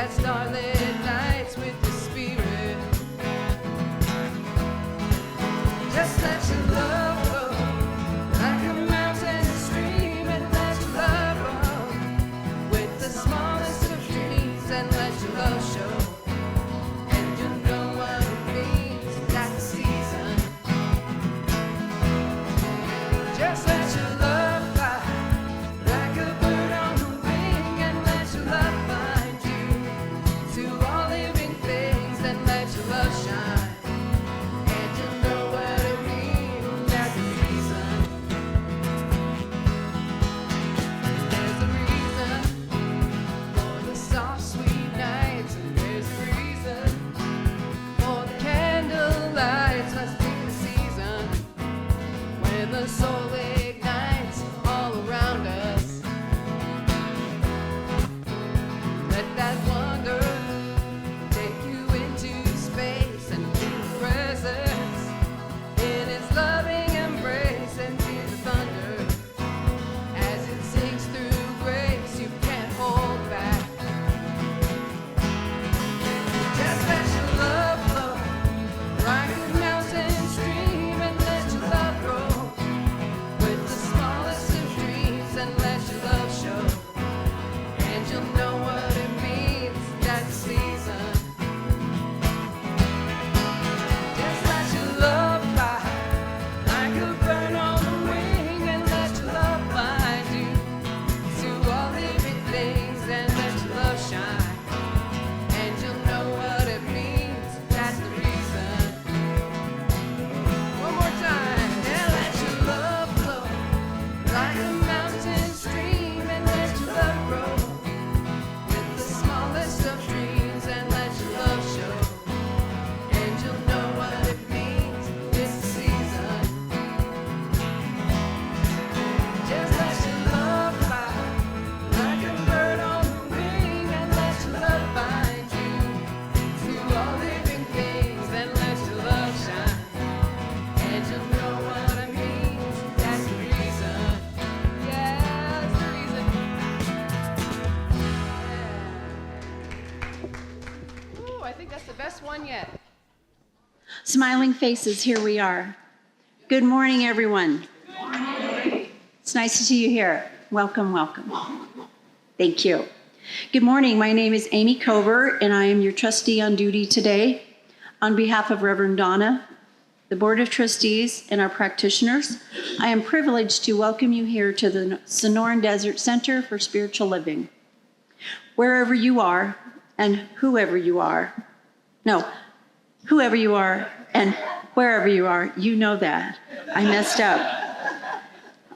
that starlit nights with the Spirit. Just let your love flow like a mountain stream, and let your love roll with the smallest of dreams, and let your love show. And you'll know what it means, that's the season. Just let your love fly like a bird on the wing, and let your love find you to all living things, and let your love shine. And you'll know what it means, that's the season. There's a reason for the soft, sweet nights, and there's a reason for the candle lights. Must be the season when the soul ignites all around us. Let that wonder take you into space and feel the presence in its loving embrace, and feel the thunder as it sinks through grace. You can't hold back. Just let your love flow like a mountain stream, and let your love roll with the smallest of dreams, and let your love show. And you'll know what it means, that season. Just let your love fly like a bird on the wing, and let your love find you to all living things, and let your love shine. And you'll know what it means, that's the reason. One more time. And let your love flow like a mountain stream, and let your love grow with the smallest of dreams, and let your love show. And you'll know what it means, this season. Just let your love fly like a bird on the wing, and let your love find you to all living things, and let your love shine. And you'll know what it means, that's the reason. Yeah, that's the reason. Yeah. Ooh, I think that's the best one yet. Smiling faces, here we are. Good morning, everyone. It's nice to see you here. Welcome, welcome. Thank you. Good morning. My name is Amy Cover, and I am your trustee on duty today. On behalf of Reverend Donna, the Board of Trustees, and our practitioners, I am privileged to welcome you here to the Sonoran Desert Center for Spiritual Living. Wherever you are and whoever you are, whoever you are and wherever you are, you know that. I messed up.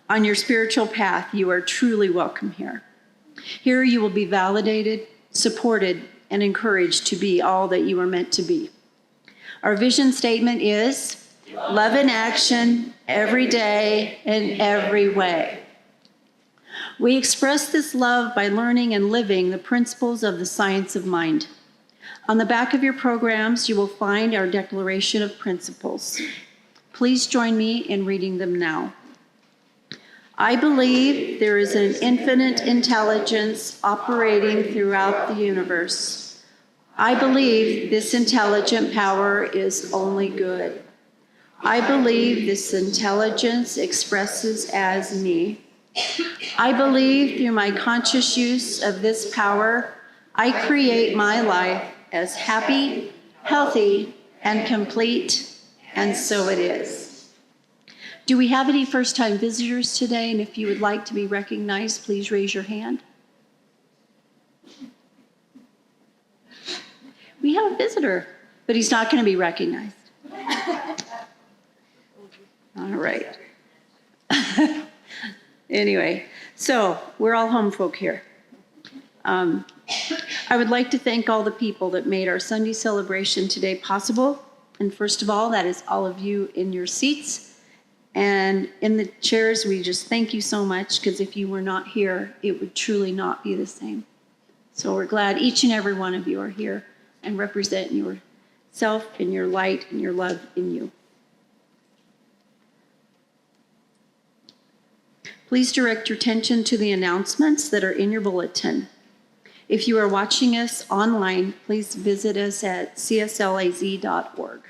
On your spiritual path, you are truly welcome here. Here you will be validated, supported, and encouraged to be all that you are meant to be. Our vision statement is love in action every day in every way. We express this love by learning and living the principles of the science of mind. On the back of your programs, you will find our Declaration of Principles. Please join me in reading them now. I believe there is an infinite intelligence operating throughout the universe. I believe this intelligent power is only good. I believe this intelligence expresses as me. I believe through my conscious use of this power, I create my life as happy, healthy, and complete, and so it is. Do we have any first-time visitors today? And if you would like to be recognized, please raise your hand. We have a visitor, but he's not going to be recognized. All right. Anyway, so we're all home folk here. I would like to thank all the people that made our Sunday celebration today possible. And first of all, that is all of you in your seats. And in the chairs, we just thank you so much, because if you were not here, it would truly not be the same. So we're glad each and every one of you are here and represent yourself and your light and your love in you. Please direct your attention to the announcements that are in your bulletin. If you are watching us online, please visit us at cslaz.org.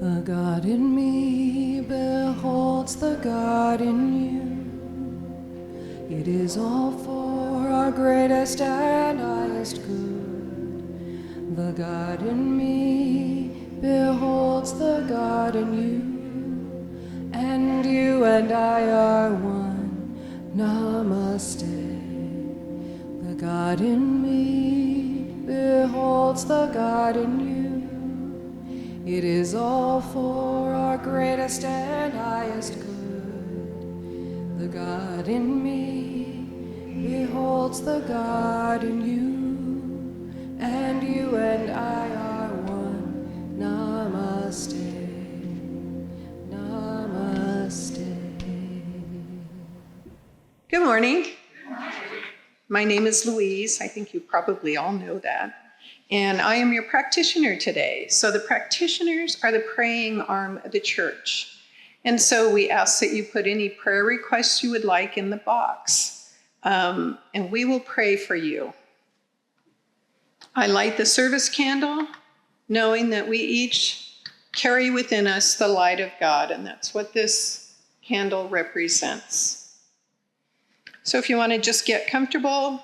The God in me beholds the God in you. It is all for our greatest and highest good. The God in me beholds the God in you. And you and I are one. Namaste. The God in me beholds the God in you. It is all for our greatest and highest good. The God in me beholds the God in you, and you and I are one. Namaste. Namaste. Good morning. My name is Louise. I think you probably all know that. And I am your practitioner today. So the practitioners are the praying arm of the church. And so we ask that you put any prayer requests you would like in the box. And we will pray for you. I light the service candle, knowing that we each carry within us the light of God. And that's what this candle represents. So if you want to just get comfortable,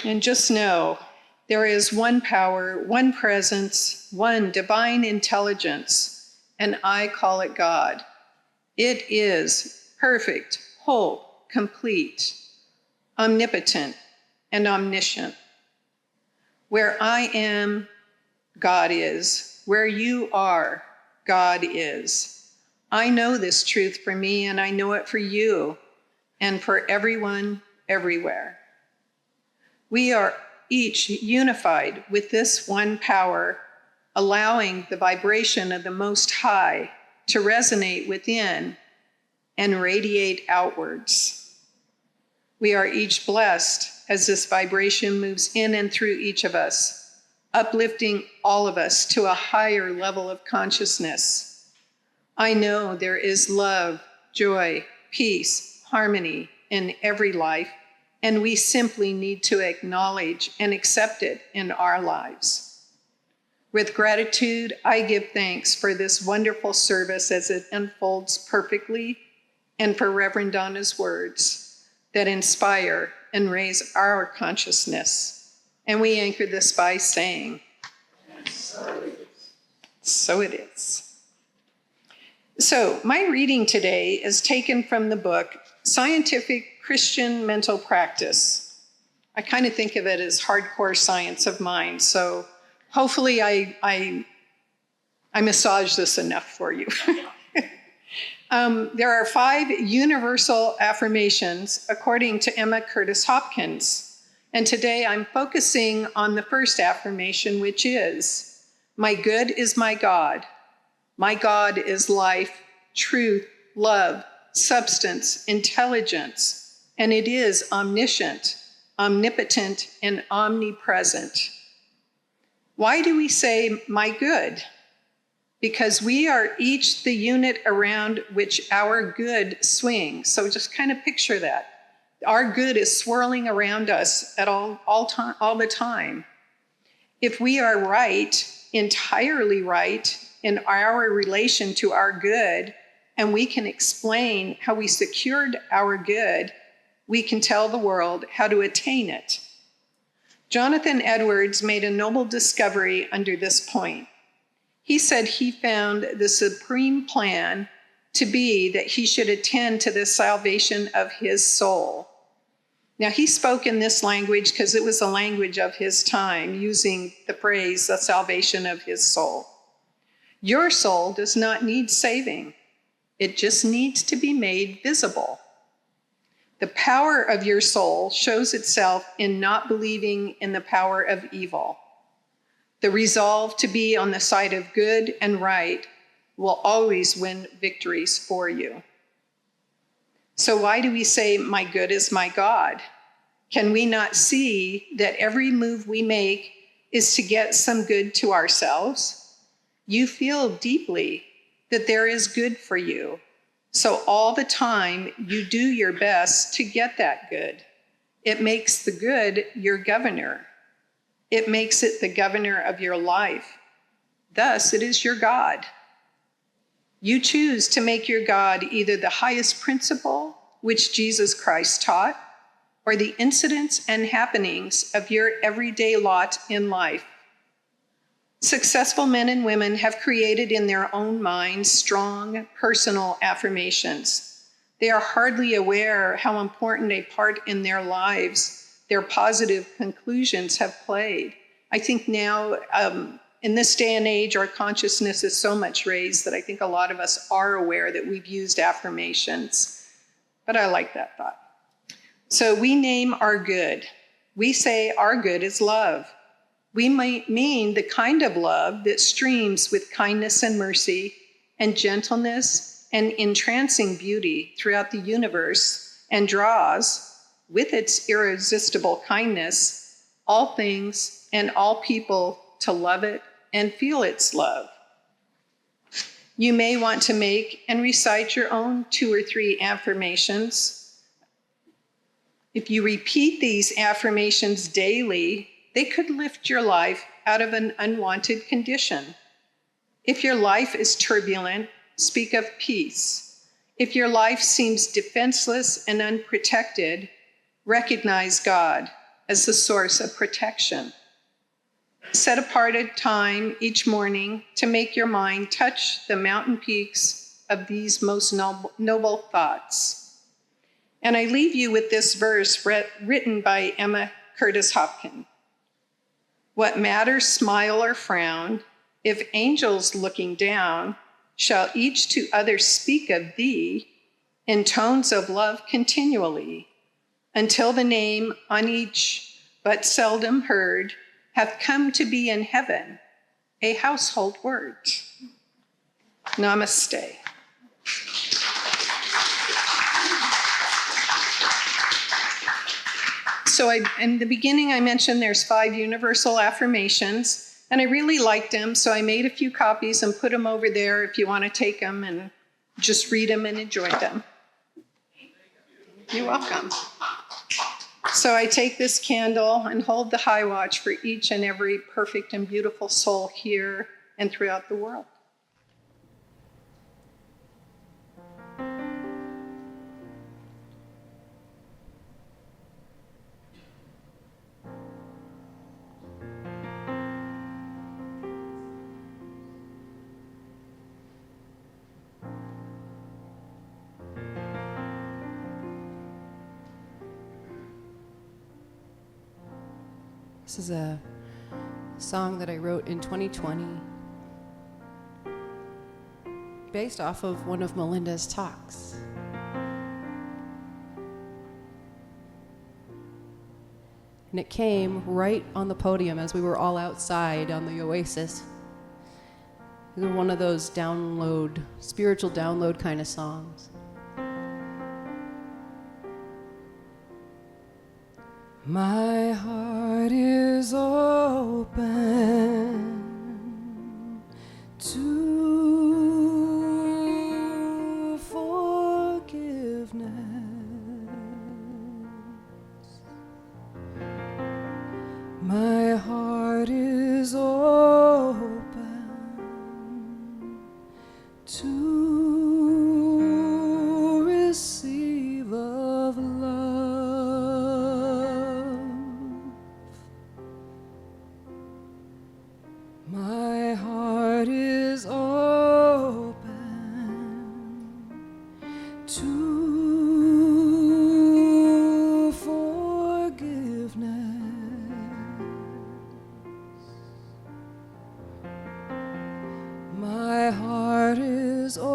and just know there is one power, one presence, one divine intelligence, and I call it God. It is perfect, whole, complete, omnipotent, and omniscient. Where I am, God is. Where you are, God is. I know this truth for me, and I know it for you, and for everyone, everywhere. We are each unified with this one power, allowing the vibration of the Most High to resonate within and radiate outwards. We are each blessed as this vibration moves in and through each of us, uplifting all of us to a higher level of consciousness. I know there is love, joy, peace, harmony in every life, and we simply need to acknowledge and accept it in our lives. With gratitude, I give thanks for this wonderful service as it unfolds perfectly, and for Reverend Donna's words that inspire and raise our consciousness. And we anchor this by saying, so it is. So my reading today is taken from the book, Scientific Christian Mental Practice. I kind of think of it as hardcore science of mind. So hopefully I massage this enough for you. There are 5 universal affirmations according to Emma Curtis Hopkins. And today I'm focusing on the first affirmation, which is, my good is my God. My God is life, truth, love, substance, intelligence, and it is omniscient, omnipotent, and omnipresent. Why do we say my good? Because we are each the unit around which our good swings. So just kind of picture that. Our good is swirling around us at all the time. If we are right, entirely right, in our relation to our good, and we can explain how we secured our good, we can tell the world how to attain it. Jonathan Edwards made a noble discovery under this point. He said he found the supreme plan to be that he should attend to the salvation of his soul. Now, he spoke in this language because it was the language of his time, using the phrase, the salvation of his soul. Your soul does not need saving. It just needs to be made visible. The power of your soul shows itself in not believing in the power of evil. The resolve to be on the side of good and right will always win victories for you. So why do we say, my good is my God? Can we not see that every move we make is to get some good to ourselves? You feel deeply that there is good for you. So all the time you do your best to get that good. It makes the good your governor. It makes it the governor of your life. Thus, it is your God. You choose to make your God either the highest principle, which Jesus Christ taught, or the incidents and happenings of your everyday lot in life. Successful men and women have created in their own minds strong personal affirmations. They are hardly aware how important a part in their lives their positive conclusions have played. I think now, in this day and age, our consciousness is so much raised that I think a lot of us are aware that we've used affirmations. But I like that thought. So we name our good. We say our good is love. We might mean the kind of love that streams with kindness and mercy and gentleness and entrancing beauty throughout the universe and draws, with its irresistible kindness, all things and all people to love it and feel its love. You may want to make and recite your own 2 or 3 affirmations. If you repeat these affirmations daily, they could lift your life out of an unwanted condition. If your life is turbulent, speak of peace. If your life seems defenseless and unprotected, recognize God as the source of protection. Set apart a time each morning to make your mind touch the mountain peaks of these most noble thoughts. And I leave you with this verse written by Emma Curtis Hopkins. What matters smile or frown, if angels looking down shall each to others speak of thee in tones of love continually, until the name on each but seldom heard hath come to be in heaven a household word. Namaste. So in the beginning, I mentioned there's 5 universal affirmations, and I really liked them, so I made a few copies and put them over there if you want to take them and just read them and enjoy them. You're welcome. So I take this candle and hold the high watch for each and every perfect and beautiful soul here and throughout the world. This is a song that I wrote in 2020 based off of one of Melinda's talks. And it came right on the podium as we were all outside on the Oasis. It was one of those spiritual download kind of songs. My heart is open to forgiveness. My heart is open to receive of love. My heart is open to forgiveness. My heart is open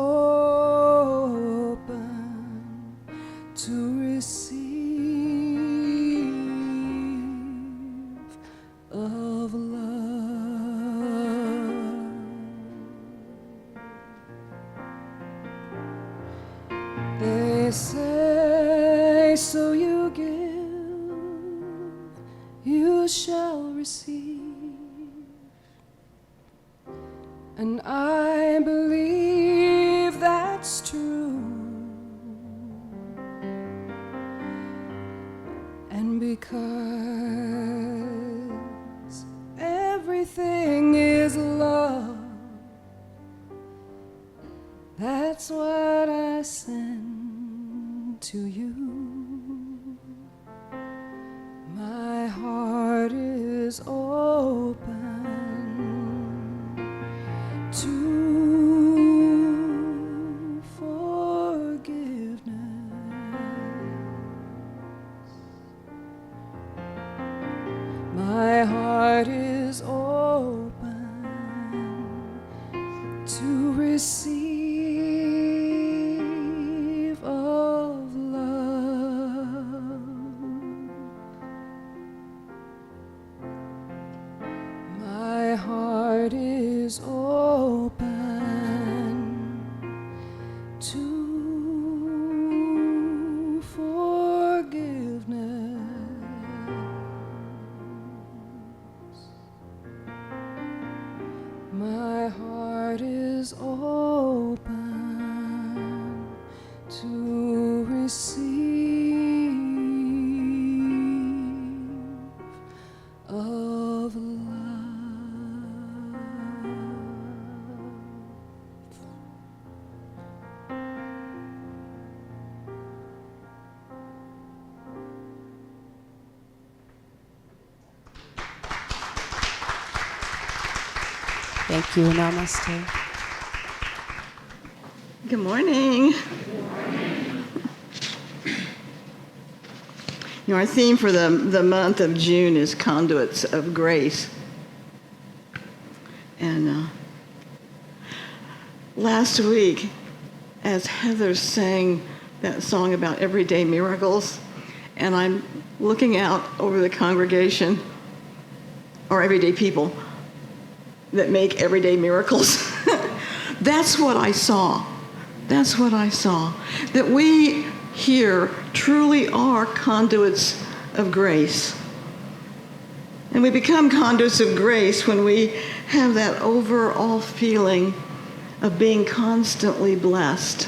to receive of love. They say, so you give, you shall receive. And I believe that's true. And because everything is love, that's what I send to you. My heart is open to forgiveness. My heart is open to receive of love. My heart is open to forgiveness. My heart is open to receive of love. Thank you. Namaste. Good morning. You know, our theme for the month of June is Conduits of Grace. And last week, as Heather sang that song about everyday miracles, and I'm looking out over the congregation, or everyday people that make everyday miracles. That's what I saw. That's what I saw. That we here truly are conduits of grace. And we become conduits of grace when we have that overall feeling of being constantly blessed.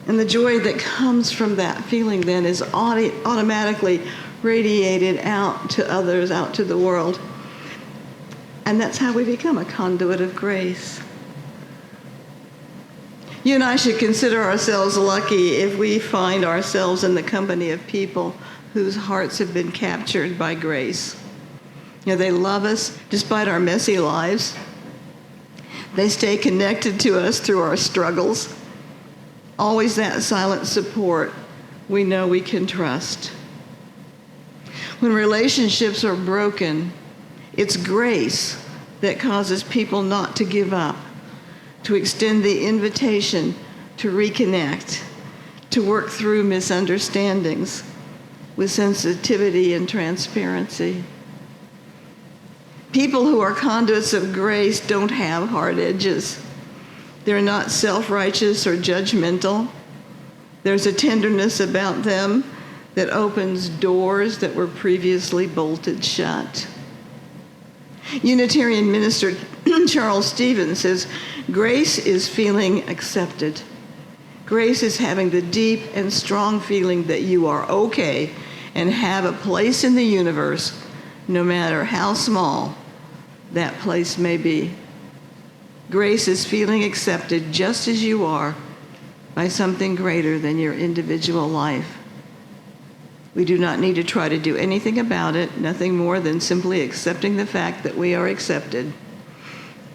And the joy that comes from that feeling then is automatically radiated out to others, out to the world. And that's how we become a conduit of grace. You and I should consider ourselves lucky if we find ourselves in the company of people whose hearts have been captured by grace. You know, they love us despite our messy lives. They stay connected to us through our struggles. Always that silent support we know we can trust. When relationships are broken, it's grace that causes people not to give up, to extend the invitation to reconnect, to work through misunderstandings with sensitivity and transparency. People who are conduits of grace don't have hard edges. They're not self-righteous or judgmental. There's a tenderness about them that opens doors that were previously bolted shut. Unitarian minister Charles Stevens says, grace is feeling accepted. Grace is having the deep and strong feeling that you are okay and have a place in the universe, no matter how small that place may be. Grace is feeling accepted just as you are by something greater than your individual life. We do not need to try to do anything about it, nothing more than simply accepting the fact that we are accepted.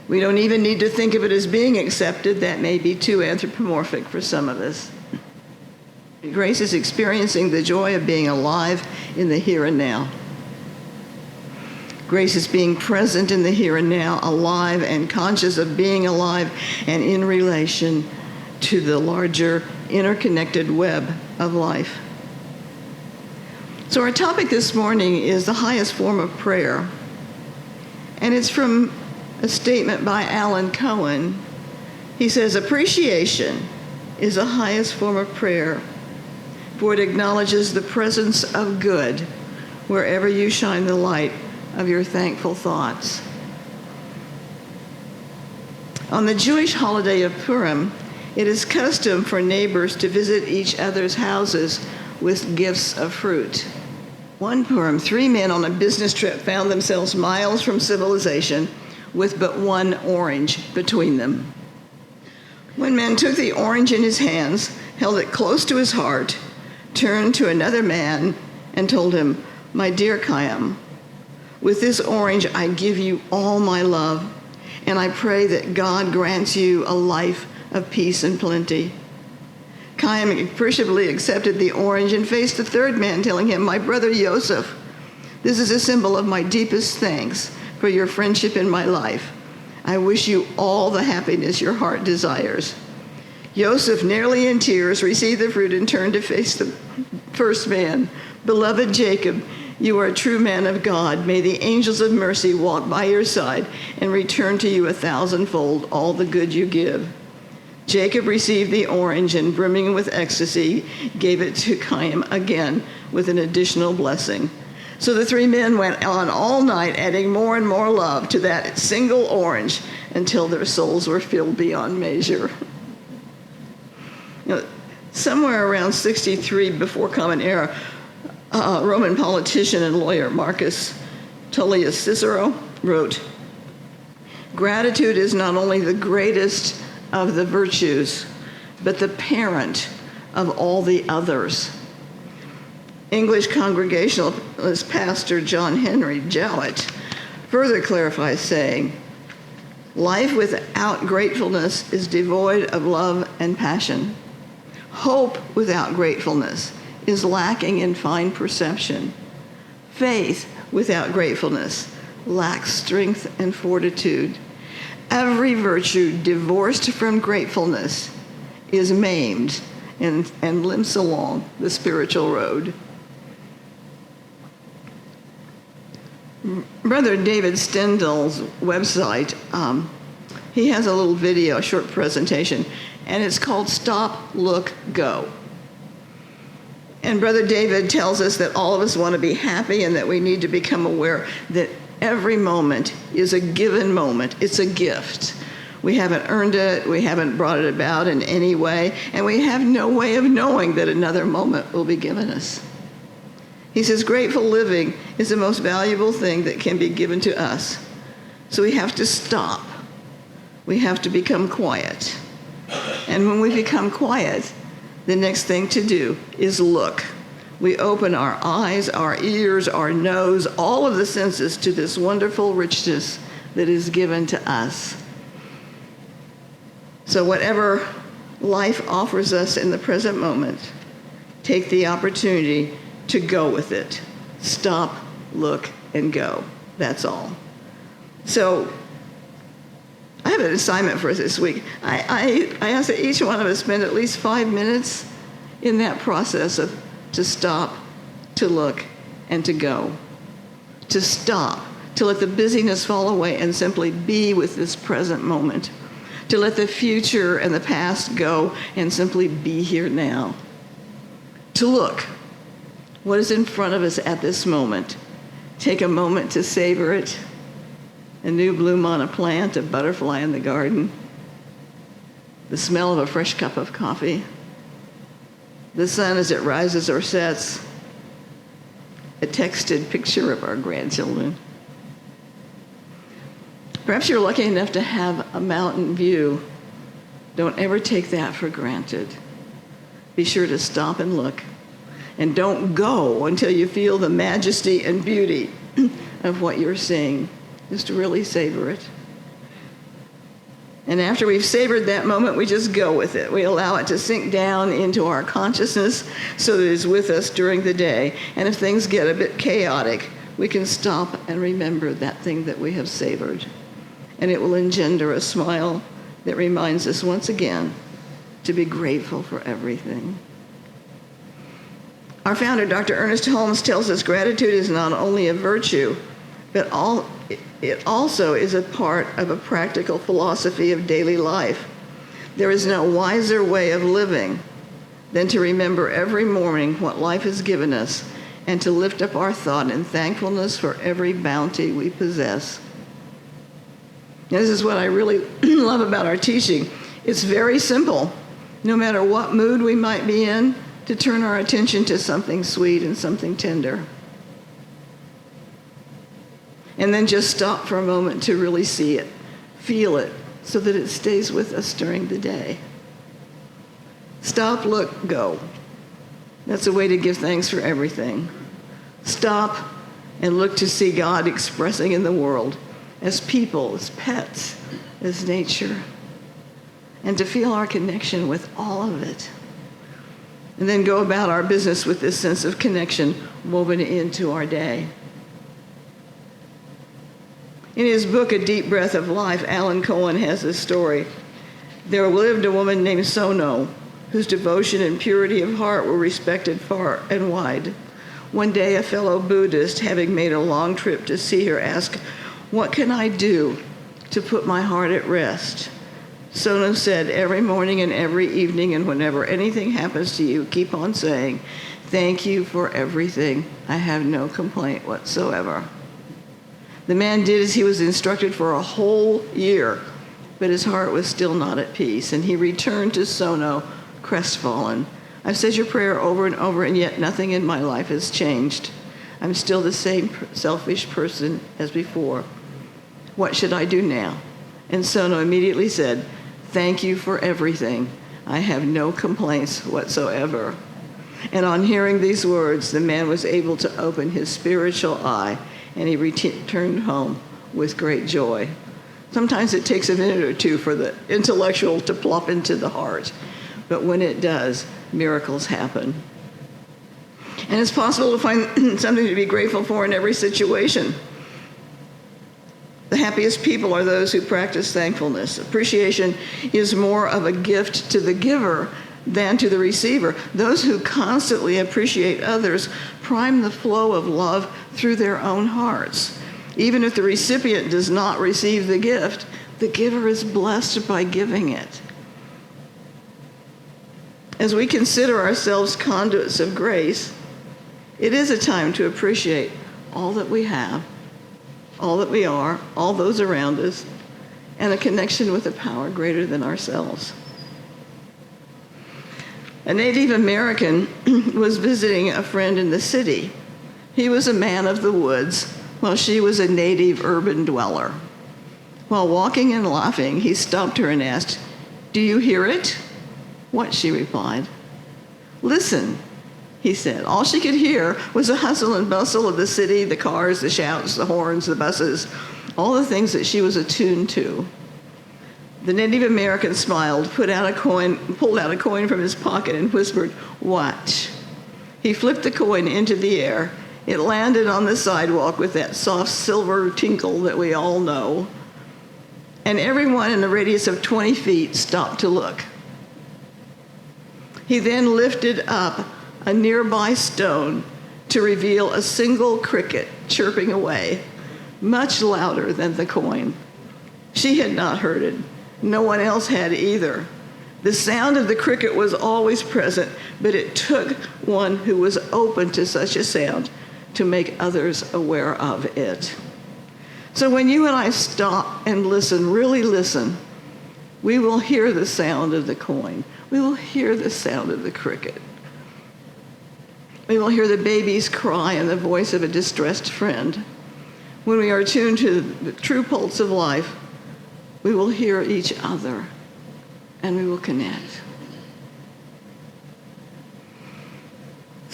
We don't even need to think of it as being accepted. That may be too anthropomorphic for some of us. Grace is experiencing the joy of being alive in the here and now. Grace is being present in the here and now, alive and conscious of being alive and in relation to the larger interconnected web of life. So our topic this morning is the highest form of prayer. And it's from a statement by Alan Cohen. He says, appreciation is the highest form of prayer, for it acknowledges the presence of good wherever you shine the light of your thankful thoughts. On the Jewish holiday of Purim, it is custom for neighbors to visit each other's houses with gifts of fruit. One Purim, 3 men on a business trip found themselves miles from civilization with but one orange between them. One man took the orange in his hands, held it close to his heart, turned to another man and told him, "My dear Chaim, with this orange I give you all my love, and I pray that God grants you a life of peace and plenty." Chaim appreciatively accepted the orange and faced the third man, telling him, "My brother Yosef, this is a symbol of my deepest thanks for your friendship in my life. I wish you all the happiness your heart desires." Yosef, nearly in tears, received the fruit and turned to face the first man. "Beloved Jacob, you are a true man of God. May the angels of mercy walk by your side and return to you 1,000-fold all the good you give." Jacob received the orange and, brimming with ecstasy, gave it to Chaim again with an additional blessing. So the 3 men went on all night, adding more and more love to that single orange until their souls were filled beyond measure. You know, somewhere around 63 before Common Era, Roman politician and lawyer Marcus Tullius Cicero wrote, "Gratitude is not only the greatest of the virtues, but the parent of all the others." English Congregationalist pastor John Henry Jowett further clarifies, saying, "Life without gratefulness is devoid of love and passion. Hope without gratefulness is lacking in fine perception. Faith without gratefulness lacks strength and fortitude. Every virtue divorced from gratefulness is maimed and limps along the spiritual road." Brother David Stendel's website, he has a little video, a short presentation, and it's called Stop, Look, Go. And Brother David tells us that all of us want to be happy and that we need to become aware that every moment is a given moment. It's a gift. We haven't earned it, we haven't brought it about in any way, and we have no way of knowing that another moment will be given us. He says grateful living is the most valuable thing that can be given to us. So we have to stop. We have to become quiet. And when we become quiet, the next thing to do is look. We open our eyes, our ears, our nose, all of the senses to this wonderful richness that is given to us. So whatever life offers us in the present moment, take the opportunity to go with it. Stop, look, and go. That's all. So I have an assignment for us this week. I ask that each one of us spend at least 5 minutes in that process of to stop, to look, and to go. To stop, to let the busyness fall away and simply be with this present moment. To let the future and the past go and simply be here now. To look. What is in front of us at this moment? Take a moment to savor it. A new bloom on a plant, a butterfly in the garden, the smell of a fresh cup of coffee, the sun as it rises or sets, a texted picture of our grandchildren. Perhaps you're lucky enough to have a mountain view. Don't ever take that for granted. Be sure to stop and look. And don't go until you feel the majesty and beauty of what you're seeing. Just really savor it. And after we've savored that moment, we just go with it. We allow it to sink down into our consciousness so that it's with us during the day. And if things get a bit chaotic, we can stop and remember that thing that we have savored. And it will engender a smile that reminds us once again to be grateful for everything. Our founder, Dr. Ernest Holmes, tells us gratitude is not only a virtue, but it also is a part of a practical philosophy of daily life. There is no wiser way of living than to remember every morning what life has given us and to lift up our thought in thankfulness for every bounty we possess. This is what I really love about our teaching. It's very simple, no matter what mood we might be in, to turn our attention to something sweet and something tender. And then just stop for a moment to really see it, feel it, so that it stays with us during the day. Stop, look, go. That's a way to give thanks for everything. Stop and look to see God expressing in the world as people, as pets, as nature, and to feel our connection with all of it. And then go about our business with this sense of connection woven into our day. In his book, A Deep Breath of Life, Alan Cohen has this story. There lived a woman named Sono, whose devotion and purity of heart were respected far and wide. One day, a fellow Buddhist, having made a long trip to see her, asked, "What can I do to put my heart at rest?" Sono said, "Every morning and every evening, and whenever anything happens to you, keep on saying, 'Thank you for everything. I have no complaint whatsoever.'" The man did as he was instructed for a whole year, but his heart was still not at peace, and he returned to Sono crestfallen. "I've said your prayer over and over, and yet nothing in my life has changed. I'm still the same selfish person as before. What should I do now?" And Sono immediately said, "Thank you for everything. I have no complaints whatsoever." And on hearing these words, the man was able to open his spiritual eye, and he returned home with great joy. Sometimes it takes a minute or two for the intellectual to plop into the heart, but when it does, miracles happen. And it's possible to find something to be grateful for in every situation. The happiest people are those who practice thankfulness. Appreciation is more of a gift to the giver than to the receiver. Those who constantly appreciate others prime the flow of love through their own hearts. Even if the recipient does not receive the gift, the giver is blessed by giving it. As we consider ourselves conduits of grace, it is a time to appreciate all that we have, all that we are, all those around us, and a connection with a power greater than ourselves. A Native American was visiting a friend in the city. He was a man of the woods, while she was a native urban dweller. While walking and laughing, he stopped her and asked, "Do you hear it?" "What?" she replied. "Listen," he said. All she could hear was the hustle and bustle of the city, the cars, the shouts, the horns, the buses, all the things that she was attuned to. The Native American smiled, pulled out a coin from his pocket, and whispered, "Watch." He flipped the coin into the air. It landed on the sidewalk with that soft silver tinkle that we all know. And everyone in a radius of 20 feet stopped to look. He then lifted up a nearby stone to reveal a single cricket chirping away, much louder than the coin. She had not heard it. No one else had either. The sound of the cricket was always present, but it took one who was open to such a sound to make others aware of it. So when you and I stop and listen, really listen, we will hear the sound of the coin. We will hear the sound of the cricket. We will hear the baby's cry and the voice of a distressed friend. When we are tuned to the true pulse of life, we will hear each other and we will connect.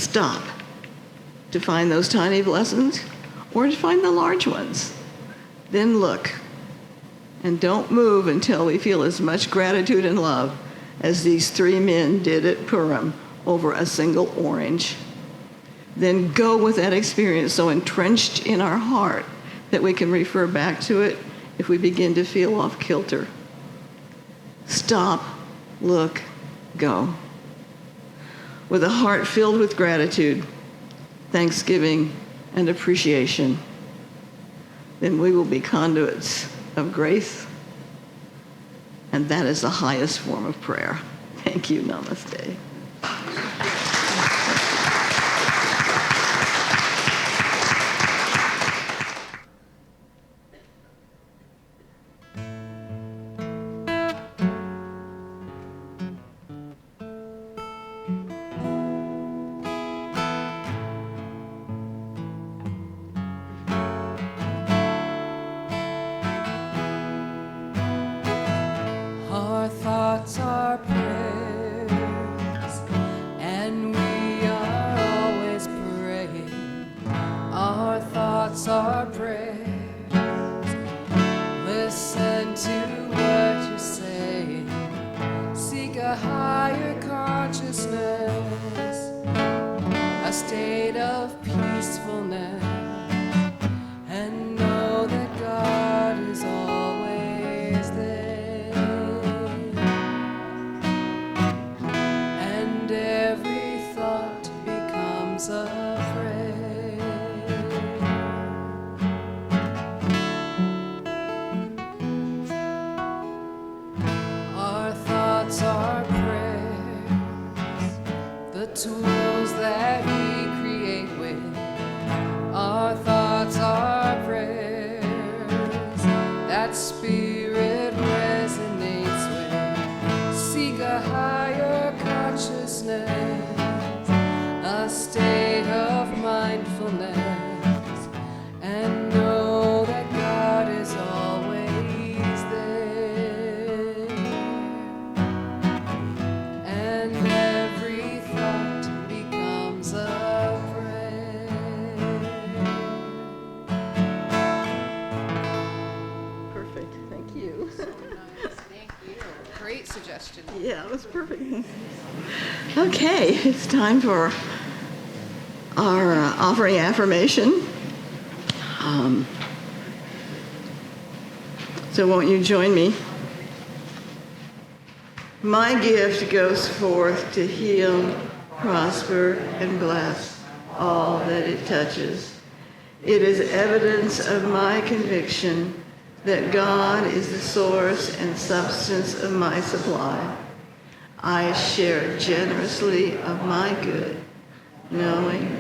stop to find those tiny blessings or to find the large ones. Then look. And don't move until we feel as much gratitude and love as these 3 men did at Purim over a single orange. Then go with that experience so entrenched in our heart that we can refer back to it if we begin to feel off kilter. Stop, look, go. With a heart filled with gratitude, thanksgiving, and appreciation, then we will be conduits of grace, and that is the highest form of prayer. Thank you. Namaste. Our thoughts are prayers, and we are always praying. Our thoughts are prayers. Listen to what you're saying. Seek a higher consciousness, a state of peacefulness, and know that God is always there. And every thought becomes a prayer. Our thoughts are prayers, the tools that we create with. Our thoughts are prayers that spirit resonates with. Seek a higher consciousness, a state of mindfulness, and know that God is always there. And every thought becomes a prayer. Perfect. Thank you. Thank you. Great suggestion. Yeah, it was perfect. Okay, it's time for our offering affirmation. So won't you join me? My gift goes forth to heal, prosper, and bless all that it touches. It is evidence of my conviction that God is the source and substance of my supply. I share generously of my good, knowing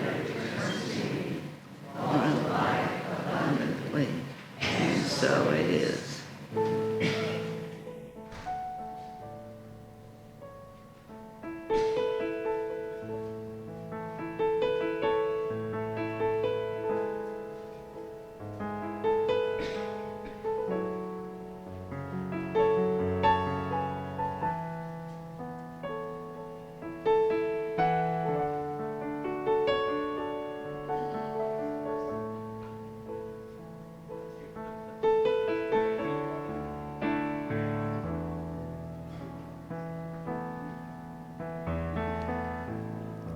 abundantly, and so it is.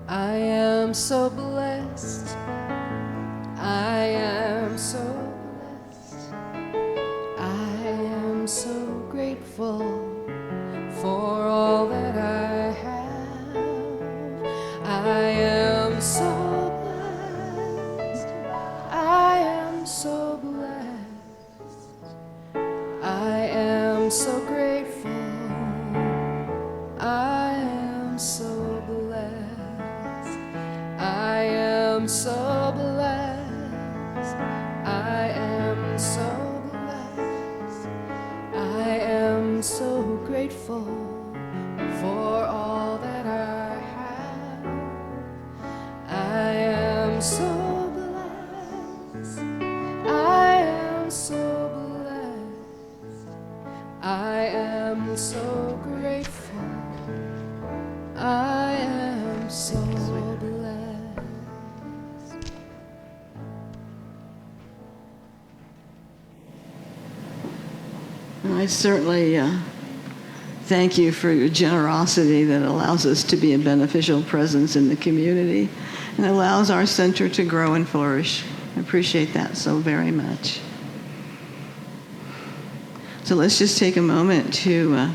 I am so blessed. I am so blessed. I am so grateful for all that I have. I am so blessed. I am so blessed. I am so grateful. I am so blessed. I am so blessed. I am so blessed. I am so grateful for all that I have. I am so blessed. I am so blessed. I am And I certainly thank you for your generosity that allows us to be a beneficial presence in the community and allows our center to grow and flourish. I appreciate that so very much. So let's just take a moment to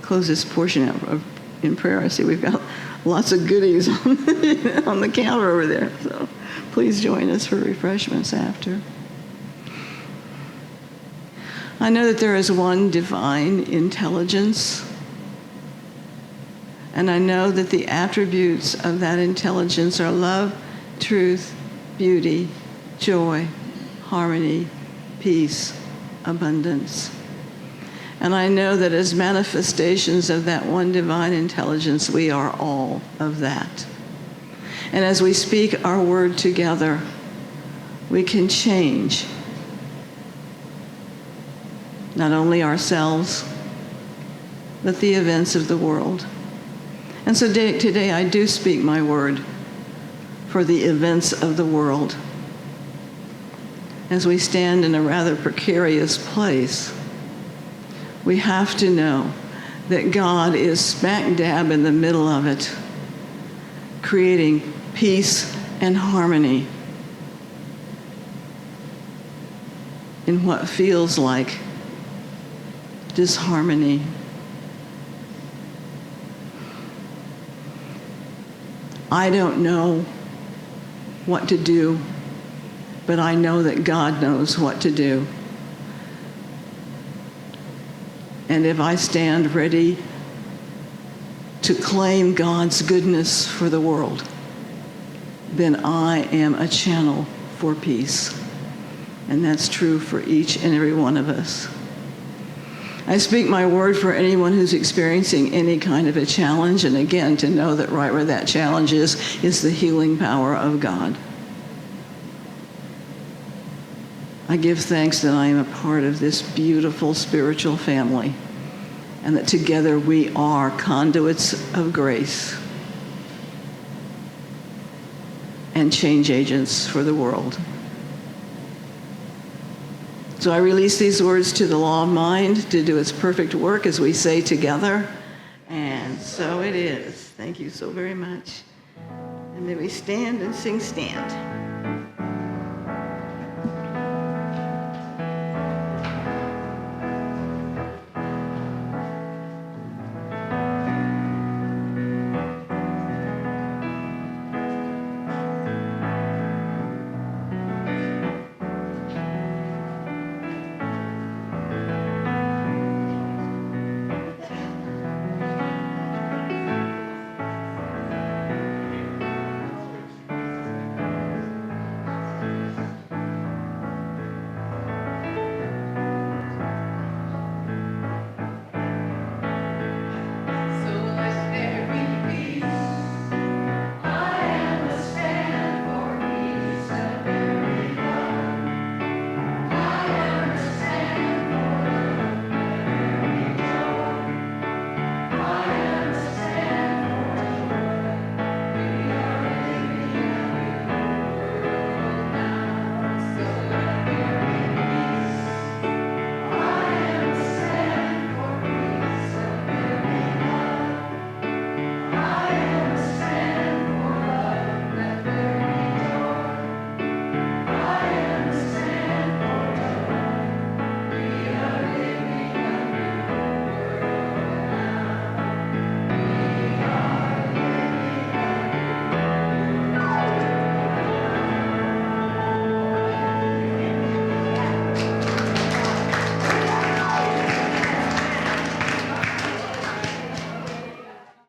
close this portion out in prayer. I see we've got lots of goodies on the counter over there. So please join us for refreshments after. I know that there is one divine intelligence, and I know that the attributes of that intelligence are love, truth, beauty, joy, harmony, peace, abundance. And I know that as manifestations of that one divine intelligence, we are all of that. And as we speak our word together, we can change not only ourselves, but the events of the world. And so today I do speak my word for the events of the world. As we stand in a rather precarious place, we have to know that God is smack dab in the middle of it, creating peace and harmony in what feels like disharmony. I don't know what to do, but I know that God knows what to do. And if I stand ready to claim God's goodness for the world, then I am a channel for peace. And that's true for each and every one of us. I speak my word for anyone who's experiencing any kind of a challenge, and again, to know that right where that challenge is the healing power of God. I give thanks that I am a part of this beautiful spiritual family, and that together we are conduits of grace and change agents for the world. So I release these words to the law of mind to do its perfect work as we say together, and so it is. Thank you so very much. And may we stand and sing Stand.